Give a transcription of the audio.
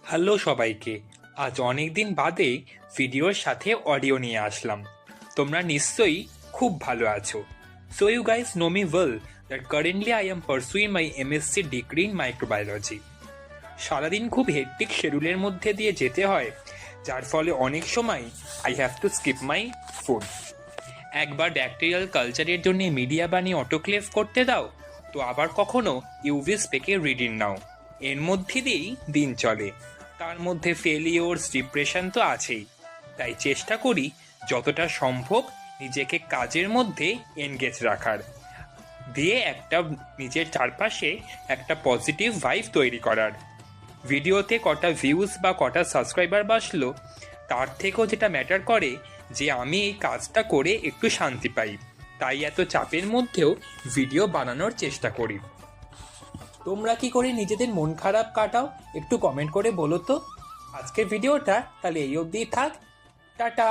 Hello সবাইকে। আজ অনেক দিন বাদে ভিডিওর সাথে অডিও নিয়ে আসলাম। তোমরা নিশ্চয়ই খুব ভালো আছো। So you guys know me well that currently I am pursuing my MSc degree in microbiology. সারাদিন খুব হেক্টিক শিডিউলের মধ্যে দিয়ে যেতে হয়, যার ফলে অনেক সময় I have to skip my food. একবার ব্যাকটেরিয়াল কালচারের জন্য মিডিয়া বানিয়ে অটোক্লেভ করতে দাও, তো আবার কখনো ইউভি স্পেকে রিডিং নাও। এর মধ্যে দিয়েই দিন চলে। তার মধ্যে ফেলিওরস, ডিপ্রেশন তো আছেই। তাই চেষ্টা করি যতটা সম্ভব নিজেকে কাজের মধ্যে এনগেজ রাখার, দিয়ে একটা নিজের চারপাশে একটা পজিটিভ ভাইব তৈরি করার। ভিডিওতে কটা ভিউজ বা কটা সাবস্ক্রাইবার বাসলো তার থেকেও যেটা ম্যাটার করে যে আমি এই কাজটা করে একটু শান্তি পাই। তাই এত চাপের মধ্যেও ভিডিও বানানোর চেষ্টা করি। তোমরা কি করে নিজেদের মন খারাপ কাটাও একটু কমেন্ট করে বলো তো। আজকের ভিডিওটা তাহলে এই অবধিই থাক। টাটা।